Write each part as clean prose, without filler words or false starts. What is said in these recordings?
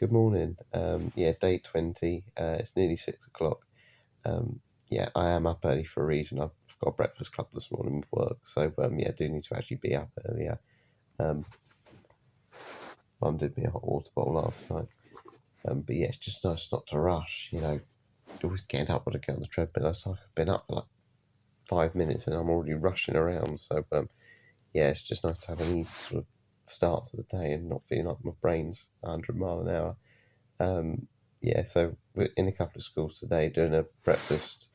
Good morning. Yeah, day 20. It's nearly 6 o'clock. Yeah, I am up early for a reason. I've got a breakfast club this morning with work, so yeah, I do need to actually be up earlier. Mum did me a hot water bottle last night. But yeah, it's just nice not to rush, always getting up when I get on the treadmill. It's like I've been up for like 5 minutes and I'm already rushing around. So yeah, it's just nice to have an easy sort of start to the day and not feeling like my brain's 100 mile an hour. Yeah, so we're in a couple of schools today doing a breakfast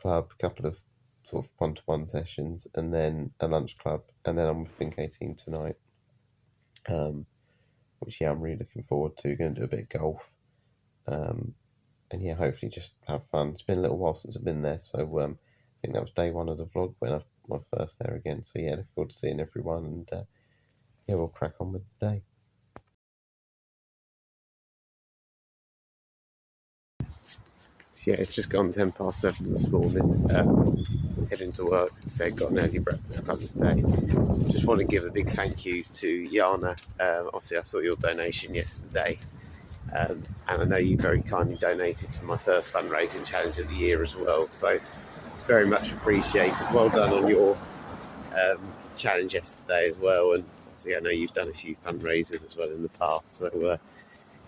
club, a couple of sort of one-to-one sessions, and then a lunch club, and then I'm with THINK18 tonight, which, yeah, I'm really looking forward to. Going to do a bit of golf, and yeah, hopefully just have fun. It's been a little while since I've been there, so I think that was day one of the vlog when I was first there again. So yeah, looking forward to seeing everyone, and yeah, we'll crack on with the day. Yeah, it's just gone 7:10 this morning. Heading to work. Said got an early breakfast club today. Just want to give a big thank you to Yana. Obviously, I saw your donation yesterday, and I know you very kindly donated to my first fundraising challenge of the year as well. So very much appreciated. Well done on your challenge yesterday as well. And obviously, I know you've done a few fundraisers as well in the past. So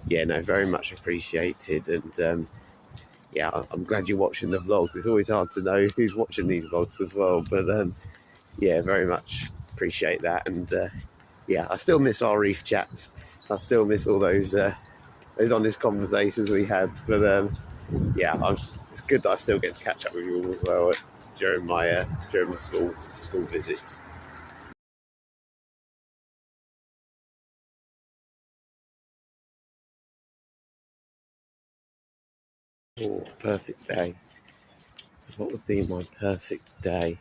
yeah, no, very much appreciated. And yeah, I'm glad you're watching the vlogs. It's always hard to know who's watching these vlogs as well, but yeah, very much appreciate that. And yeah, I still miss our reef chats. I still miss all those honest conversations we had. But yeah, it's good that I still get to catch up with you all as well during my school visits. Oh, perfect day. So what would be my perfect day?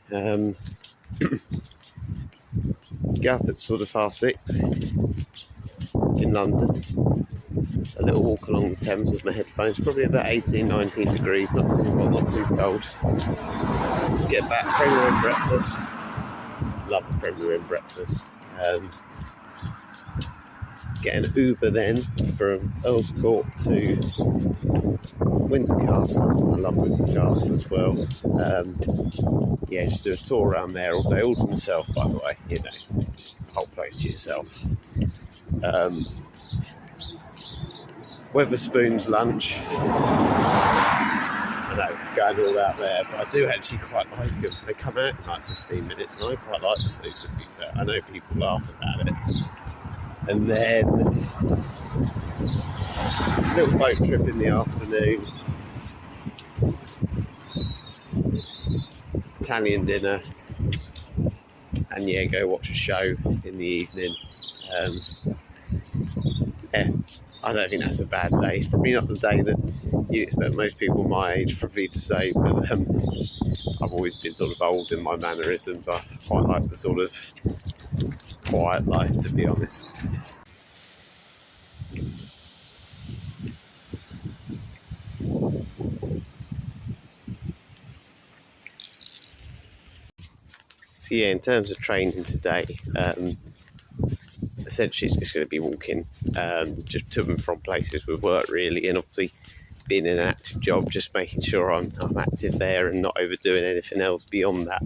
Get up at sort of 6:30 in London. A little walk along the Thames with my headphones, probably about 18, 19 degrees, not too hot, not too cold. Get back, Premier Inn breakfast. Love a Premier Inn breakfast. Get an Uber then from Earl's Court to Windsor Castle. I love Windsor Castle as well. Yeah, just do a tour around there all day, all to myself, by the way. Just the whole place to yourself. Weatherspoon's lunch. I know, going all out there, but I do actually quite like them. They come out in like 15 minutes, and I quite like the food, to be fair. I know people laugh about it. And then a little boat trip in the afternoon, Italian dinner, and yeah, go watch a show in the evening. Yeah, I don't think that's a bad day. It's probably not the day that you expect most people my age probably to say, but I've always been sort of old in my mannerisms. I quite like the sort of quiet life, to be honest. So yeah, in terms of training today, essentially it's just going to be walking just to and from places with work, really, and obviously being in an active job, just making sure I'm active there and not overdoing anything else beyond that.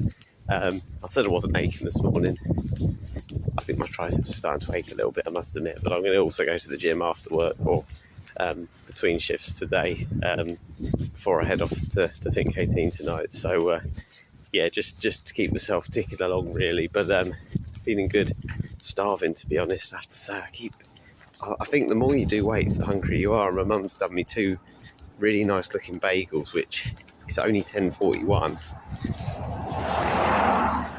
I said I wasn't aching this morning. I think my triceps are starting to ache a little bit, I must admit, but I'm going to also go to the gym after work or between shifts today before I head off to THINK18 tonight. So yeah, just to keep myself ticking along, really. But feeling good, starving, to be honest. I have to say, I think the more you do weight, the hungrier you are. My mum's done me 2 really nice looking bagels, which it's only 10:41,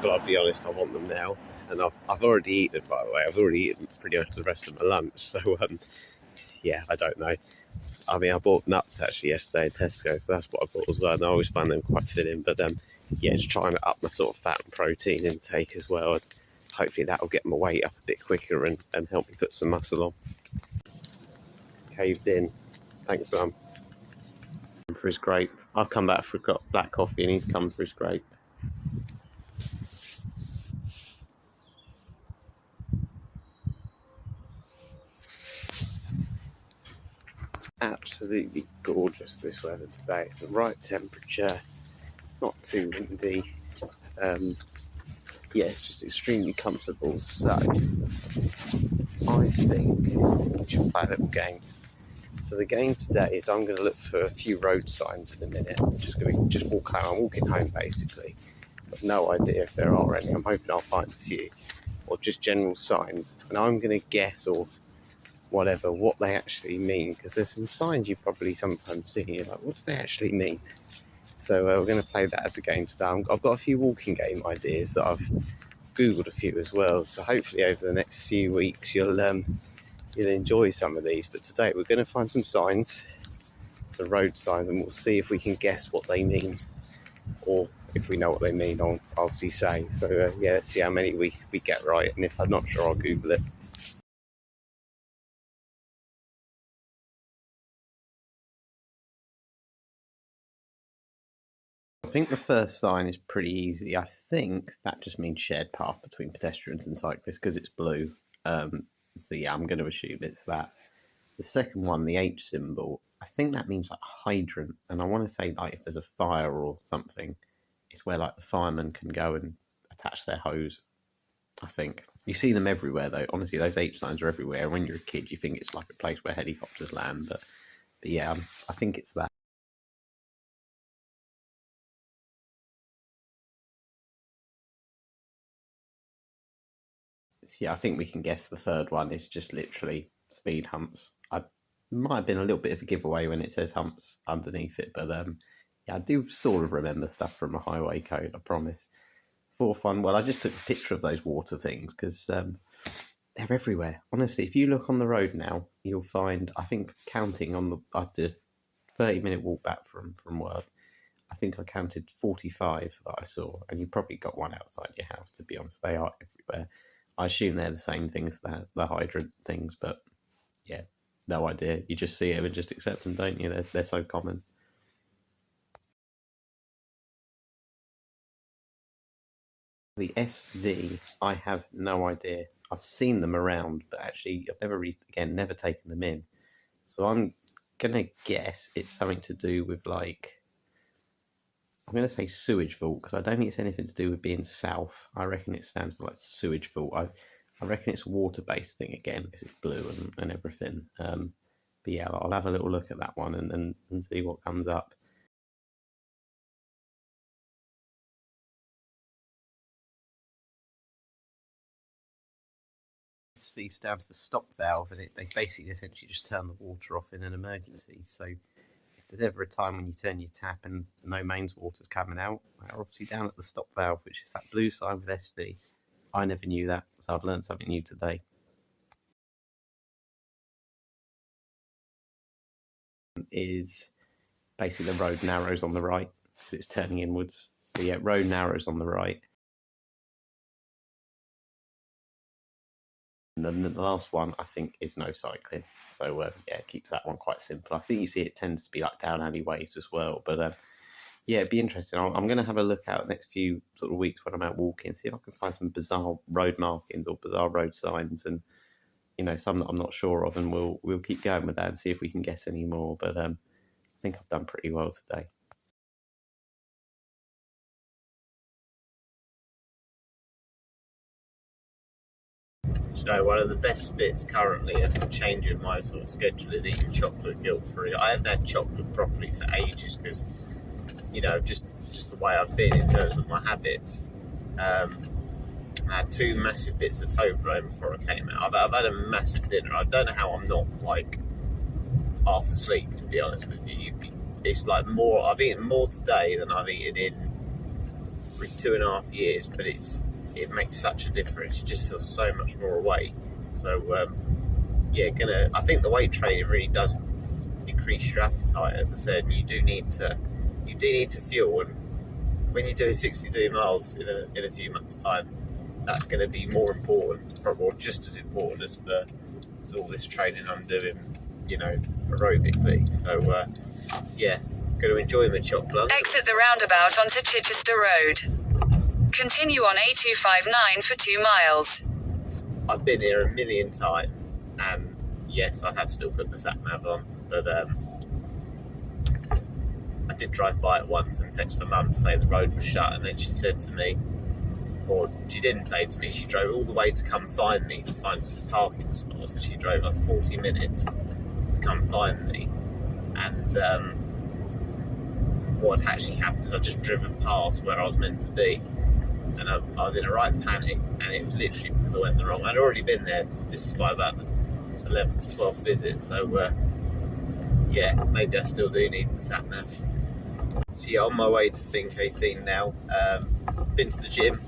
but I'll be honest, I want them now. And I've already eaten, by the way. I've already eaten pretty much the rest of my lunch. So yeah, I don't know. I mean, I bought nuts actually yesterday at Tesco, so that's what I bought as well. And I always find them quite filling. But yeah, just trying to up my sort of fat and protein intake as well. And hopefully that'll get my weight up a bit quicker and help me put some muscle on. Caved in. Thanks, Mum. For his grape. I'll come back for black coffee and he's come for his grape. absolutely gorgeous, this weather today. It's the right temperature, not too windy. Yeah, it's just extremely comfortable. So I think we should play a little game. So the game today is I'm going to look for a few road signs in a minute. I'm just going to just walk home. I'm walking home basically. I've no idea if there are any. I'm hoping I'll find a few, or just general signs, and I'm going to guess or whatever what they actually mean, because there's some signs you probably sometimes see and you're like, what do they actually mean? So we're going to play that as a game today. I've got a few walking game ideas that I've googled a few as well, so hopefully over the next few weeks you'll enjoy some of these. But today we're going to find some signs, some road signs, and we'll see if we can guess what they mean, or if we know what they mean, I'll obviously say. So yeah, let's see how many we get right, and if I'm not sure, I'll Google it. I think the first sign is pretty easy. I think that just means shared path between pedestrians and cyclists because it's blue. So yeah, I'm going to assume it's that. The second one, the H symbol, I think that means like hydrant, and I want to say like if there's a fire or something, it's where like the firemen can go and attach their hose. I think you see them everywhere though. Honestly, those H signs are everywhere. When you're a kid, you think it's like a place where helicopters land, but yeah, I think it's that. Yeah, I think we can guess the third one is just literally speed humps. I might have been a little bit of a giveaway when it says humps underneath it, but yeah, I do sort of remember stuff from a highway code, I promise. Fourth one, well, I just took a picture of those water things because they're everywhere. Honestly, if you look on the road now, you'll find, I think counting on I did a 30-minute walk back from work, I think I counted 45 that I saw, and you probably got one outside your house, to be honest. They are everywhere. I assume they're the same things, the hydrant things, but yeah, no idea. You just see them and just accept them, don't you? They're so common. The SV, I have no idea. I've seen them around, but actually I've never taken them in. So I'm gonna guess it's something to do with like, I'm going to say sewage vault, because I don't think it's anything to do with being south. I reckon it stands for like sewage vault. I reckon it's a water-based thing again, because it's blue and everything. But yeah, I'll have a little look at that one and see what comes up. SV stands for stop valve, and they basically essentially just turn the water off in an emergency. So if there's ever a time when you turn your tap and no mains water's coming out, they're obviously down at the stop valve, which is that blue sign with SV. I never knew that, so I've learned something new today. Is basically the road narrows on the right because it's turning inwards. So yeah, road narrows on the right. And then the last one, I think, is no cycling. So yeah, it keeps that one quite simple. I think you see it tends to be like down alleyways as well. But yeah, it'd be interesting. I'm going to have a look out next few sort of weeks when I'm out walking, see if I can find some bizarre road markings or bizarre road signs, and some that I'm not sure of, and we'll keep going with that and see if we can guess any more. But I think I've done pretty well today. One of the best bits currently of changing my sort of schedule is eating chocolate guilt-free. I haven't had chocolate properly for ages because, just the way I've been in terms of my habits. I had 2 massive bits of Toblerone before I came out. I've had a massive dinner. I don't know how I'm not like half asleep, to be honest with you. It's like more. I've eaten more today than I've eaten in 2.5 years, but it makes such a difference. You just feel so much more awake. So yeah, I think the weight training really does increase your appetite. As I said, you do need to fuel, and when you're doing 62 miles in a few months' time, that's going to be more important, or just as important as all this training I'm doing, aerobically. So yeah, going to enjoy my chocolate. Exit the roundabout onto Chichester Road. Continue on A259 for 2 miles. I've been here a million times, and yes, I have still put the sat nav on. but I did drive by it once and text my mum to say the road was shut, and then she said to me, or she didn't say to me, she drove all the way to come find me, to find a parking spot. So she drove like 40 minutes to come find me, and what had actually happened is I'd just driven past where I was meant to be, and I was in a right panic, and it was literally because I went the wrong. I'd already been there. This is by about the 11th, 12th visit, so yeah, maybe I still do need the sat nav. So yeah, on my way to THINK18 now. Been to the gym,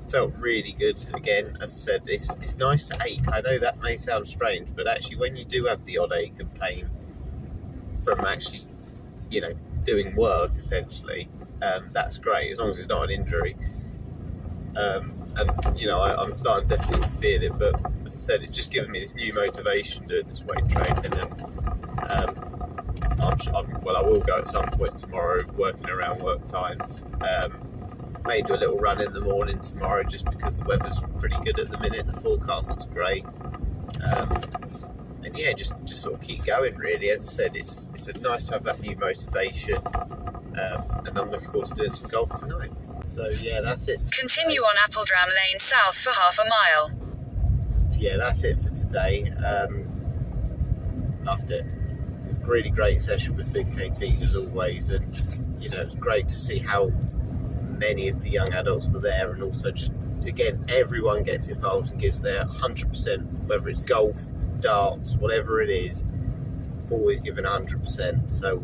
felt really good. Again, as I said, it's nice to ache. I know that may sound strange, but actually when you do have the odd ache and pain from actually, you know, doing work essentially, that's great, as long as it's not an injury. And you know, I'm starting definitely to feel it, but as I said, it's just given me this new motivation doing this weight training, and I will go at some point tomorrow, working around work times. May do a little run in the morning tomorrow, just because the weather's pretty good at the minute. The forecast looks great, and yeah, just sort of keep going. Really, as I said, it's nice to have that new motivation, and I'm looking forward to doing some golf tonight. So yeah, that's it. Continue on Appledram Lane South for half a mile. Yeah, that's it for today. Loved it. Really great session with THINK18 as always, and you know, it's great to see how many of the young adults were there, and also just again, everyone gets involved and gives their 100%, whether it's golf, darts, whatever it is, always giving 100%. So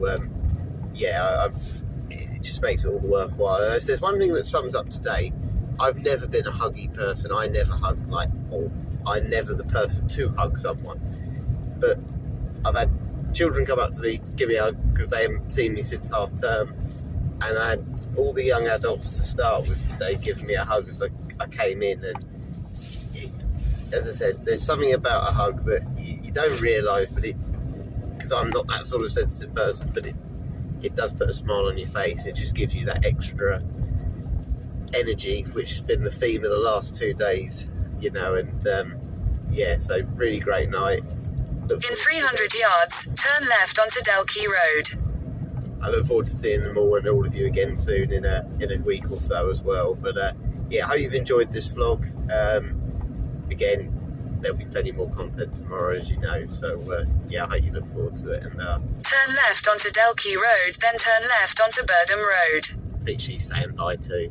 yeah, it just makes it all the worthwhile. And if there's one thing that sums up today, I've never been a huggy person. I never hug, like, or I'm never the person to hug someone, but I've had children come up to me, give me a hug, because they haven't seen me since half term, and I had all the young adults to start with today giving me a hug as I came in. And as I said, there's something about a hug that you don't realise, but because I'm not that sort of sensitive person, but it does put a smile on your face. It just gives you that extra energy, which has been the theme of the last 2 days, you know. And yeah, so really great night. In 300 yards, turn left onto Delkey Road. I look forward to seeing them all and all of you again soon in a week or so as well. But yeah, I hope you've enjoyed this vlog. Again, there'll be plenty more content tomorrow, as you know. So yeah, I hope you look forward to it. And turn left onto Delkey Road, then turn left onto Burdham Road. literally saying bye to